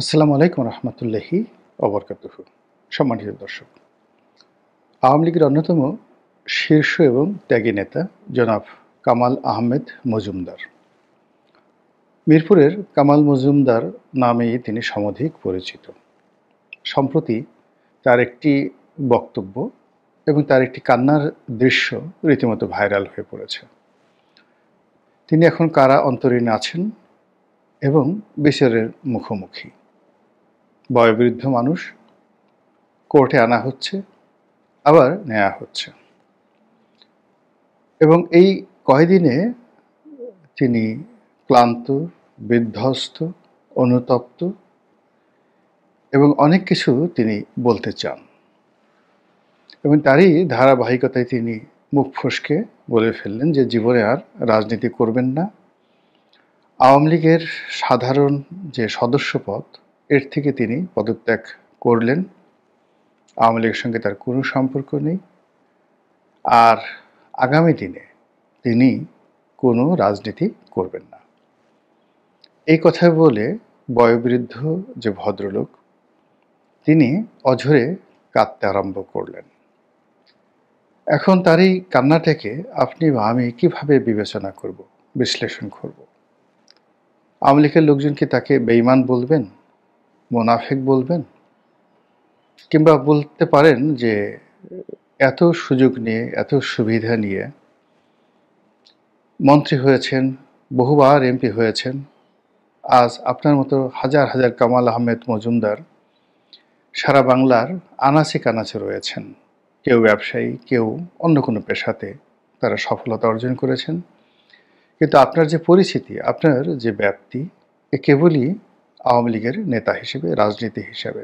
আসসালামু আলাইকুম রহমতুল্লাহি অবরকাতুহু। সম্মানিত দর্শক, আওয়ামী লীগের অন্যতম শীর্ষ এবং ত্যাগী নেতা জনাব কামাল আহমেদ মজুমদার, মিরপুরের কামাল মজুমদার নামেই তিনি সমধিক পরিচিত। সম্প্রতি তার একটি বক্তব্য এবং তার একটি কান্নার দৃশ্য রীতিমতো ভাইরাল হয়ে পড়েছে। তিনি এখন কারা অন্তরীণে আছেন এবং বিচারের মুখোমুখি। বয়োবৃদ্ধ মানুষ, কোর্টে আনা হচ্ছে, আবার নেওয়া হচ্ছে, এবং এই কয়দিনে তিনি ক্লান্ত, বিধ্বস্ত, অনুতপ্ত এবং অনেক কিছু তিনি বলতে চান, এবং তারই ধারাবাহিকতায় তিনি মুখ ফসকে বলে ফেললেন যে জীবনে আর রাজনীতি করবেন না। আওয়ামী লীগের সাধারণ যে সদস্যপদ, এর থেকে তিনি পদত্যাগ করলেন। আওয়ামী লীগের সঙ্গে তার কোনো সম্পর্ক নেই, আর আগামী দিনে তিনি কোনো রাজনীতি করবেন না। এই কথা বলে বয়োবৃদ্ধ যে ভদ্রলোক, তিনি অঝরে কাঁদতে আরম্ভ করলেন। এখন তার এই কান্নাটাকে আপনি বা আমি কিভাবে বিবেচনা করব, বিশ্লেষণ করব? আওয়ামী লীগের লোকজন কি তাকে বেঈমান বলবেন, মোনাফেক বলবেন, কিংবা বলতে পারেন যে এত সুযোগ নিয়ে, এত সুবিধা নিয়ে মন্ত্রী হয়েছেন, বহুবার এমপি হয়েছেন, আজ আপনার মতো হাজার হাজার কামাল আহমেদ মজুমদার সারা বাংলার আনাচে কানাচে রয়েছেন। কেউ ব্যবসায়ী, কেউ অন্য কোনো পেশাতে তারা সফলতা অর্জন করেছেন, কিন্তু আপনার যে পরিচিতি, আপনার যে ব্যাপ্তি, এ কেবলই আওয়ামী লীগের নেতা হিসেবে, রাজনীতি হিসেবে।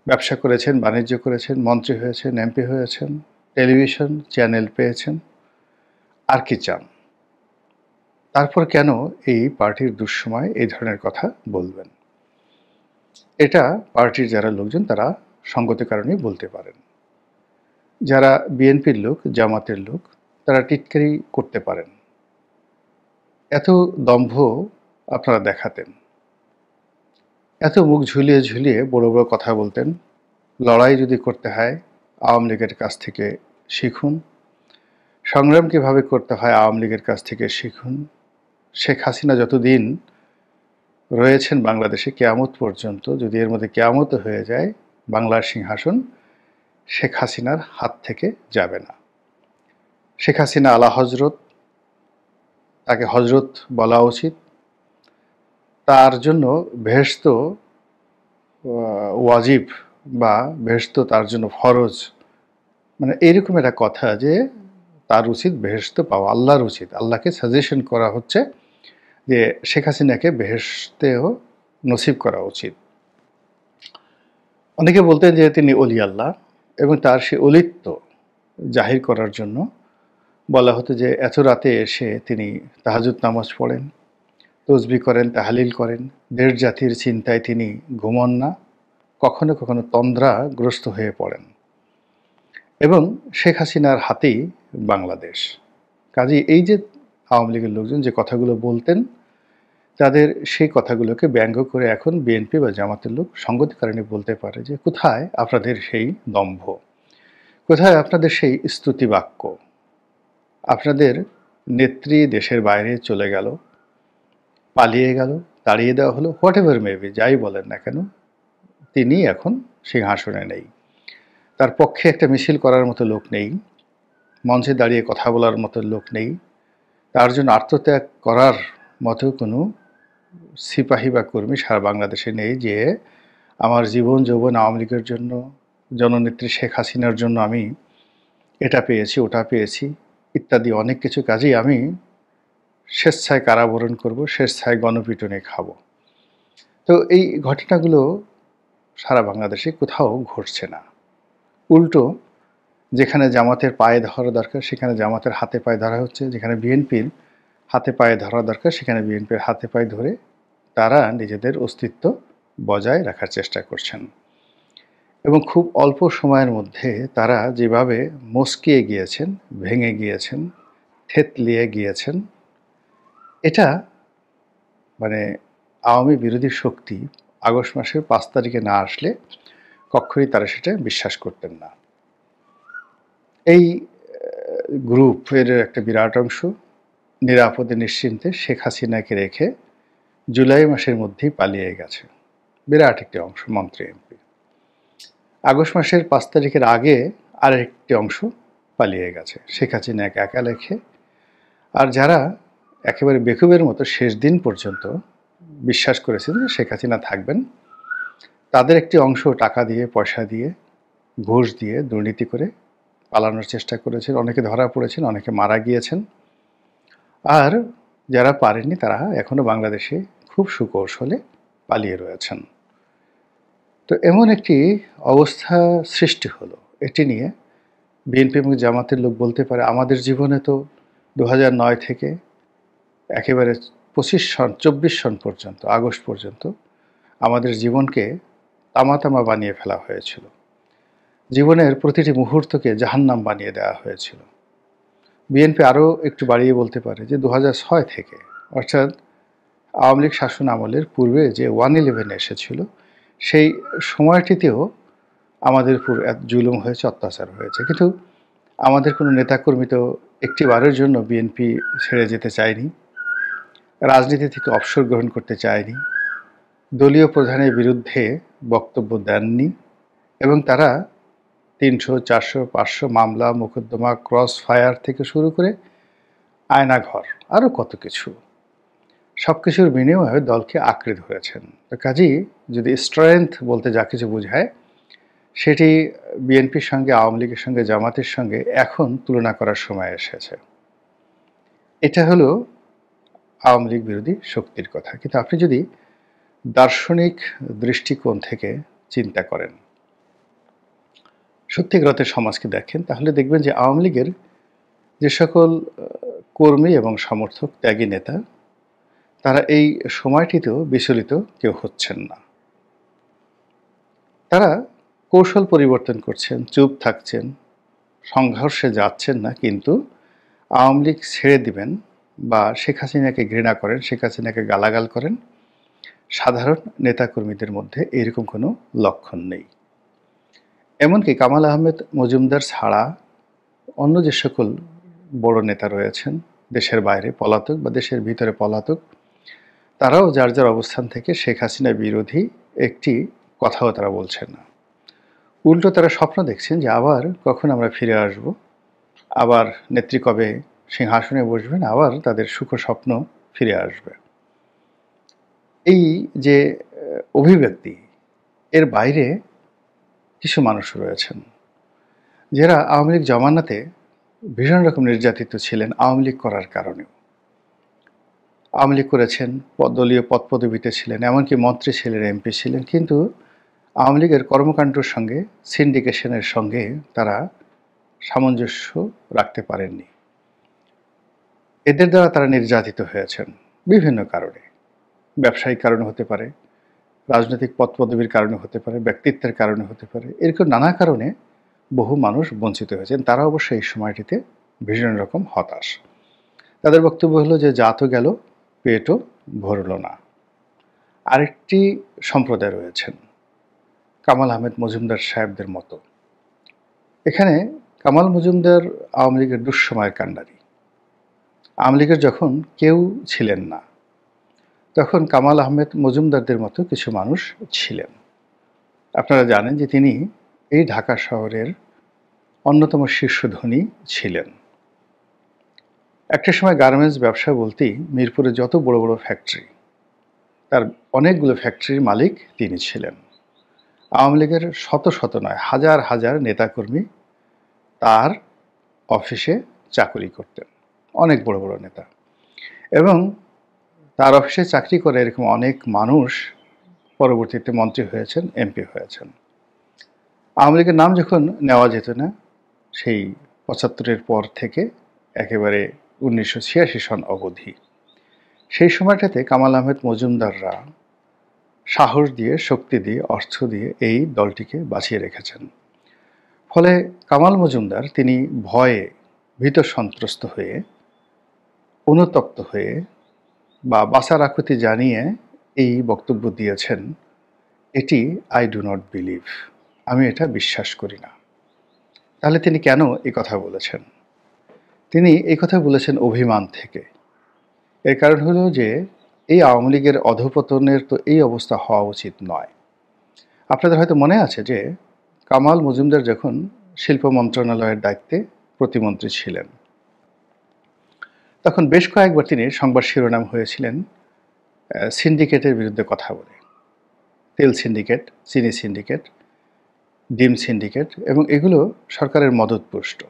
ব্যবসা করেছেন, বাণিজ্য করেছেন, মন্ত্রী হয়েছেন, এমপি হয়েছেন, টেলিভিশন চ্যানেল পেয়েছেন, আর কি চান? তারপর কেন এই পার্টির দুঃসময় এই ধরনের কথা বলবেন? এটা পার্টির যারা লোকজন তারা সঙ্গত কারণেই বলতে পারেন। যারা বিএনপির লোক, জামাতের লোক, তারা টিটকারি করতে পারেন। এত দম্ভ আপনারা দেখাতেন, এত মুখ ঝুলিয়ে ঝুলিয়ে বড় বড় কথা বলতেন। লড়াই যদি করতে হয় আওয়ামী লীগের কাছ থেকে শিখুন, সংগ্রাম কীভাবে করতে হয় আওয়ামী লীগের কাছ থেকে শিখুন। শেখ হাসিনা যতদিন রয়েছেন বাংলাদেশে, কিয়ামত পর্যন্ত, যদি এর মধ্যে কিয়ামত হয়ে যায়, বাংলার সিংহাসন শেখ হাসিনার হাত থেকে যাবে না। শেখ হাসিনা আলা হজরত, তাকে হজরত বলা উচিত। তার জন্য বেহেশত ওয়াজিব, বা বেহেশত তার জন্য ফরজ, মানে এইরকম একটা কথা যে তার উচিত বেহেশত পাওয়া, আল্লাহর উচিত। আল্লাহকে সাজেশন করা হচ্ছে যে শেখ হাসিনাকে বেহেশতেও নসিব করা উচিত। অনেকে বলতেন যে তিনি অলি আল্লাহ, এবং তার সে অলিত্ব জাহির করার জন্য বলা হতো যে এত রাতে এসে তিনি তাহাজ্জুদ নামাজ পড়েন, তসবিহ করেন, তাহলিল করেন, দেশ জাতির চিন্তায় তিনি ঘুমন না, কখনো কখনো তন্দ্রাগ্রস্ত হয়ে পড়েন, এবং শেখ হাসিনার হাতেই বাংলাদেশ। কাজেই এই যে আওয়ামী লীগের লোকজন যে কথাগুলো বলতেন, তাদের সেই কথাগুলোকে ব্যঙ্গ করে এখন বিএনপি বা জামাতের লোক সঙ্গতি কারণে বলতে পারে যে কোথায় আপনাদের সেই দম্ভ, কোথায় আপনাদের সেই স্তুতি বাক্য? আপনাদের নেত্রী দেশের বাইরে চলে গেল, পালিয়ে গেল, তাড়িয়ে দেওয়া হলো, হোয়াট এভার মেবি, যাই বলেন না কেন, তিনি এখন সিংহাসনে নেই। তার পক্ষে একটা মিছিল করার মতো লোক নেই, মঞ্চে দাঁড়িয়ে কথা বলার মতো লোক নেই, তার জন্য আত্মত্যাগ করার মতো কোনো সিপাহী বা কর্মী সারা বাংলাদেশে নেই যে আমার জীবন যৌবন আওয়ামী লীগের জন্য, জননেত্রী শেখ হাসিনার জন্য আমি এটা পেয়েছি, ওটা পেয়েছি, ইত্যাদি অনেক কিছু। কাজেই আমি স্বেচ্ছায় কারাবরণ করব, স্বেচ্ছায় গণপিটুনি খাবো। তো এই ঘটনাগুলো সারা বাংলাদেশে কোথাও ঘটছে না। উল্টো যেখানে জামাতের পায়ে ধরা দরকার সেখানে জামাতের হাতে পায়ে ধরা হচ্ছে, যেখানে বিএনপির হাতে পায়ে ধরা দরকার সেখানে বিএনপির হাতে পায়ে ধরে তারা নিজেদের অস্তিত্ব বজায় রাখার চেষ্টা করছেন। এবং খুব অল্প সময়ের মধ্যে তারা যেভাবে মস্কিয়ে গিয়েছেন, ভেঙে গিয়েছেন, থেতলিয়ে গিয়েছেন, এটা মানে আওয়ামী বিরোধী শক্তি আগস্ট মাসের 5 তারিখে না আসলে কখনোই তারা সেটা বিশ্বাস করতেন না। এই গ্রুপের একটা বিরাট অংশ নিরাপদে নিশ্চিন্তে শেখ হাসিনাকে রেখে জুলাই মাসের মধ্যেই পালিয়ে গেছে। বিরাট একটি অংশ মন্ত্রী এমপি। আগস্ট মাসের 5 তারিখের আগে আরেকটি অংশ পালিয়ে গেছে শেখ হাসিনাকে একা রেখে। আর যারা একেবারে বেকুবের মতো শেষ দিন পর্যন্ত বিশ্বাস করেছেন যে শেখ হাসিনা থাকবেন, তাদের একটি অংশ টাকা দিয়ে, পয়সা দিয়ে, ঘুষ দিয়ে, দুর্নীতি করে পালানোর চেষ্টা করেছেন। অনেকে ধরা পড়েছেন, অনেকে মারা গিয়েছেন। আর যারা পারেননি তারা এখনো বাংলাদেশে খুব সুকৌশলে পালিয়ে রয়েছেন। তো এমন একটি অবস্থা সৃষ্টি হলো, এটি নিয়ে বিএনপি এবং জামাতের লোক বলতে পারে আমাদের জীবনে তো 2009 থেকে একেবারে 24 সন পর্যন্ত, আগস্ট পর্যন্ত আমাদের জীবনকে তামা বানিয়ে ফেলা হয়েছিল। জীবনের প্রতিটি মুহূর্তকে জাহান্নাম বানিয়ে দেওয়া হয়েছিল। বিএনপি আরও একটু বাড়িয়ে বলতে পারে যে 2006 থেকে, অর্থাৎ আওয়ামী লীগ শাসন আমলের পূর্বে যে 1/11 এসেছিল, সেই সময়টিতেও আমাদের উপর জুলুম হয়েছে, অত্যাচার হয়েছে। কিন্তু আমাদের কোনো নেতাকর্মী তো একটিবারের জন্য বিএনপি ছেড়ে যেতে চায়নি, রাজনীতি থেকে অবসর গ্রহণ করতে চায়নি, দলীয় প্রধানের বিরুদ্ধে বক্তব্য দেননি, এবং তারা 300, 400, 500 মামলা, মোকদ্দমা, ক্রস ফায়ার থেকে শুরু করে আয়নাঘর, আরও কত কিছু, সব কিছুর বিনিময়ে দলকে আঁকড়ে ধরেছেন। তো কাজেই যদি স্ট্রেংথ বলতে যা কিছু বোঝায়, সেটি বিএনপির সঙ্গে, আওয়ামী লীগের সঙ্গে, জামাতের সঙ্গে এখন তুলনা করার সময় এসেছে। এটা হলো আওয়ামী লীগ বিরোধী শক্তির কথা। কিন্তু আপনি যদি দার্শনিক দৃষ্টিকোণ থেকে চিন্তা করেন, সত্যিকার অর্থে সমাজকে দেখেন, তাহলে দেখবেন যে আওয়ামী লীগের যে সকল কর্মী এবং সমর্থক, ত্যাগী নেতা, তারা এই সময়টিতেও বিচলিত কেউ হচ্ছেন না। তারা কৌশল পরিবর্তন করছেন, চুপ থাকছেন, সংঘর্ষে যাচ্ছেন না, কিন্তু আওয়ামী লীগ ছেড়ে দিবেন বা শেখ হাসিনাকে ঘৃণা করেন, শেখ হাসিনাকে গালাগাল করেন, সাধারণ নেতাকর্মীদের মধ্যে এরকম কোনো লক্ষণ নেই। এমনকি কামাল আহমেদ মজুমদার ছাড়া অন্য যে সকল বড় নেতা রয়েছেন, দেশের বাইরে পলাতক বা দেশের ভিতরে পলাতক, তারাও যার যার অবস্থান থেকে শেখ হাসিনা বিরোধী একটি কথাও তারা বলছেন না। উল্টো তারা স্বপ্ন দেখছেন যে আবার কখন আমরা ফিরে আসব, আবার নেত্রী কবে সিংহাসনে বসবেন, আবার তাদের সুখ স্বপ্ন ফিরে আসবে। এই যে অভিব্যক্তি, এর বাইরে কিছু মানুষ রয়েছেন যারা আওয়ামী লীগ জমানাতে ভীষণ রকম নির্যাতিত ছিলেন আওয়ামী লীগ করার কারণেও। আওয়ামী লীগ করেছেন, দলীয় পদপদবিতে ছিলেন, এমনকি মন্ত্রী ছিলেন, এমপি ছিলেন, কিন্তু আওয়ামী লীগের কর্মকাণ্ডের সঙ্গে, সিন্ডিকেশনের সঙ্গে তারা সামঞ্জস্য রাখতে পারেননি। এদের দ্বারা তারা নির্যাতিত হয়েছেন বিভিন্ন কারণে। ব্যবসায়িক কারণে হতে পারে, রাজনৈতিক পদপদবির কারণে হতে পারে, ব্যক্তিত্বের কারণে হতে পারে, এরকম নানা কারণে বহু মানুষ বঞ্চিত হয়েছেন। তারা অবশ্য এই সময়টিতে ভীষণ রকম হতাশ। তাদের বক্তব্য হলো যে যা তো গেল, পেটও ভরল না। আরেকটি সম্প্রদায় রয়েছেন কামাল আহমেদ মজুমদার সাহেবদের মতো। এখানে কামাল মজুমদার আওয়ামী লীগের দুঃসময়ের কাণ্ডারি। আওয়ামী লীগের যখন কেউ ছিলেন না, তখন কামাল আহমেদ মজুমদারদের মতো কিছু মানুষ ছিলেন। আপনারা জানেন যে তিনি এই ঢাকা শহরের অন্যতম শীর্ষ ধনী ছিলেন। একটা সময় গার্মেন্টস ব্যবসা বলতেই মিরপুরে যত বড় বড় ফ্যাক্টরি, তার অনেকগুলো ফ্যাক্টরির মালিক তিনি ছিলেন। আওয়ামী লীগের শত শত নয়, হাজার হাজার নেতাকর্মী তার অফিসে চাকরি করতেন, অনেক বড় বড় নেতা। এবং তার অফিসে চাকরি করে এরকম অনেক মানুষ পরবর্তীতে মন্ত্রী হয়েছেন, এমপি হয়েছেন। আওয়ামী লীগের নাম যখন নেওয়া যেত না, সেই 75-এর পর থেকে একেবারে 1986 সন অবধি, সেই সময়টাতে কামাল আহমেদ মজুমদাররা সাহস দিয়ে, শক্তি দিয়ে, অর্থ দিয়ে এই দলটিকে বাঁচিয়ে রেখেছেন। ফলে কামাল মজুমদার তিনি ভয়ে, ভীত সন্ত্রস্ত হয়ে, অনুতপ্ত হয়ে বা বাঁচার আকুতি জানিয়ে এই বক্তব্য দিয়েছেন এটি আই ডু নট বিলিভ, আমি এটা বিশ্বাস করি না। তাহলে তিনি কেন এই কথা বলেছেন? তিনি এই কথা বলেছেন অভিমান থেকে। এর কারণ হলো যে এই আওয়ামী লীগের অধঃপতনের তো এই অবস্থা হওয়া উচিত নয়। আপনাদের হয়তো মনে আছে যে কামাল মজুমদার যখন শিল্প মন্ত্রণালয়ের দায়িত্বে প্রতিমন্ত্রী ছিলেন, তখন বেশ কয়েকবার তিনি সংবাদ শিরোনাম হয়েছিলেন সিন্ডিকেটের বিরুদ্ধে কথা বলে। তেল সিন্ডিকেট, চিনি সিন্ডিকেট, ডিম সিন্ডিকেট, এবং এগুলো সরকারের মদতপুষ্ট।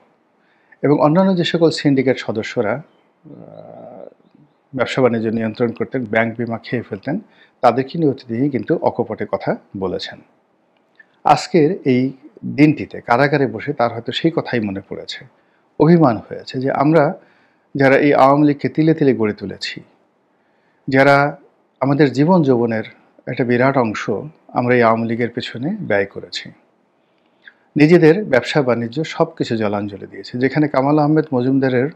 এবং অন্যান্য যে সকল সিন্ডিকেট সদস্যরা ব্যবসা বাণিজ্য নিয়ন্ত্রণ করতেন, ব্যাংক বিমা খেয়ে ফেলতেন, তাদেরকে নিয়েও তিনি কিন্তু অকপটে কথা বলেছেন। আজকের এই দিনটিতে কারাগারে বসে তার হয়তো সেই কথাই মনে পড়েছে। অভিমান হয়েছে যে আমরা যারা এই আওয়ামী লীগকে তিলে তিলে গড়ে তুলেছি, যারা আমাদের জীবন যৌবনের একটা বিরাট অংশ আমরা এই আওয়ামী লীগের পেছনে ব্যয় করেছি, নিজেদের ব্যবসা বাণিজ্য সব কিছু জলাঞ্জলি দিয়েছে। যেখানে কামাল আহমেদ মজুমদারের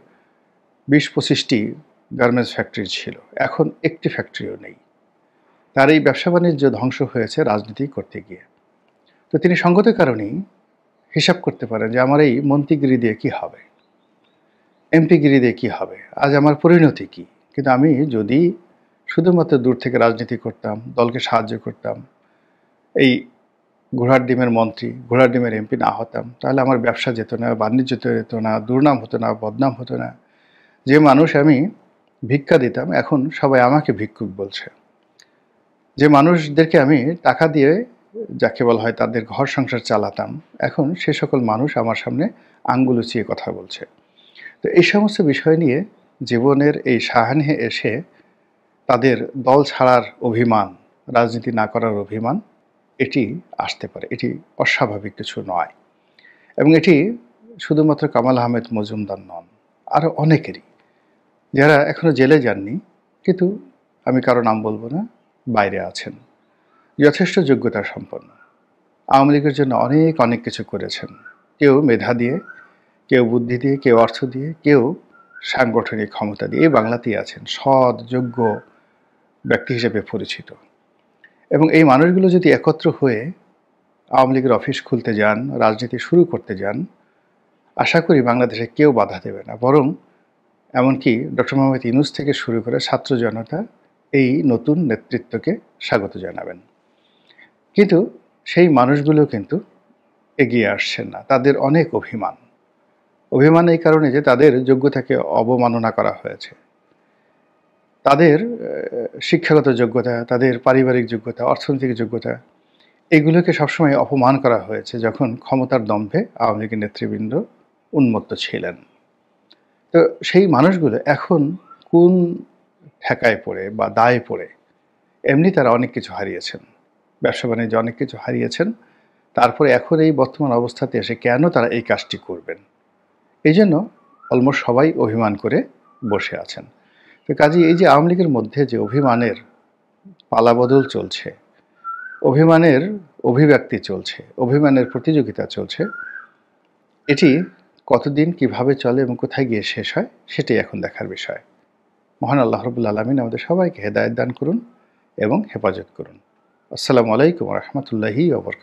২০-২৫টি গার্মেন্টস ফ্যাক্টরি ছিল, এখন একটি ফ্যাক্টরিও নেই। তার এই ব্যবসা বাণিজ্য ধ্বংস হয়েছে রাজনীতি করতে গিয়ে। তো তিনি সঙ্গত কারণেই হিসাব করতে পারেন যে আমার এই মন্ত্রীগিরি দিয়ে কী হবে, এমপিগিরি দিয়ে কী হবে, আজ আমার পরিণতি কী। কিন্তু আমি যদি শুধুমাত্র দূর থেকে রাজনীতি করতাম, দলকে সাহায্য করতাম, এই ঘোড়ার ডিমের মন্ত্রী, ঘোড়ার ডিমের এমপি না হতাম, তাহলে আমার ব্যবসা যেত না, বাণিজ্য যেত না, দুর্নাম হতো না, বদনাম হতো না। যে মানুষ আমি ভিক্ষা দিতাম, এখন সবাই আমাকে ভিক্ষুক বলছে। যে মানুষদেরকে আমি টাকা দিয়ে যাকে বলা হয় তাদের ঘর সংসার চালাতাম, এখন সে সকল মানুষ আমার সামনে আঙ্গুল উঁচিয়ে কথা বলছে। তো এই সমস্ত বিষয় নিয়ে জীবনের এই সাহানে এসে তাদের দল ছাড়ার অভিমান, রাজনীতি না করার অভিমান, এটি আসতে পারে। এটি অস্বাভাবিক কিছু নয়। এবং এটি শুধুমাত্র কামাল আহমেদ মজুমদার নন, আরও অনেকেরই, যারা এখনও জেলে যাননি, কিন্তু আমি কারো নাম বলবো না, বাইরে আছেন, যথেষ্ট যোগ্যতা সম্পন্ন, আওয়ামী লীগের জন্য অনেক অনেক কিছু করেছেন। কেউ মেধা দিয়ে, কেউ বুদ্ধি দিয়ে, কেউ অর্থ দিয়ে, কেউ সাংগঠনিক ক্ষমতা দিয়ে এই বাংলাতেই আছেন, সৎ যোগ্য ব্যক্তি হিসেবে পরিচিত। এবং এই মানুষগুলো যদি একত্র হয়ে আওয়ামী লীগের অফিস খুলতে যান, রাজনীতি শুরু করতে যান, আশা করি বাংলাদেশে কেউ বাধা দেবে না। বরং এমনকি ডক্টর মোহাম্মদ ইউনূস থেকে শুরু করে ছাত্র জনতা এই নতুন নেতৃত্বকে স্বাগত জানাবেন। কিন্তু সেই মানুষগুলো কিন্তু এগিয়ে আসছেন না। তাদের অনেক অভিমান। অভিমান এই কারণে যে তাদের যোগ্যতাকে অবমাননা করা হয়েছে। তাদের শিক্ষাগত যোগ্যতা, তাদের পারিবারিক যোগ্যতা, অর্থনৈতিক যোগ্যতা, এগুলোকে সবসময় অপমান করা হয়েছে যখন ক্ষমতার দম্ভে আওয়ামী লীগের নেতৃবৃন্দ উন্মত্ত ছিলেন। তো সেই মানুষগুলো এখন কোন ঠেকায় পড়ে বা দায়ে পড়ে, এমনি তারা অনেক কিছু হারিয়েছেন, ব্যবসা বাণিজ্যে অনেক কিছু হারিয়েছেন, তারপরে এখন এই বর্তমান অবস্থাতে এসে কেন তারা এই কাজটি করবেন, এই জন্য অলমোস্ট সবাই অভিমান করে বসে আছেন। তো কাজেই এই যে আওয়ামী লীগের মধ্যে যে অভিমানের পালাবদল চলছে, অভিমানের অভিব্যক্তি চলছে, অভিমানের প্রতিযোগিতা চলছে, এটি কতদিন কিভাবে চলে এবং কোথায় গিয়ে শেষ হয় সেটাই এখন দেখার বিষয়। মহান আল্লাহ রাব্বুল আলামিন আমাদের সবাইকে হেদায়েত দান করুন এবং হেফাজত করুন। আসসালামু আলাইকুম ওয়া রাহমাতুল্লাহি ওয়া বারাকাতুহু।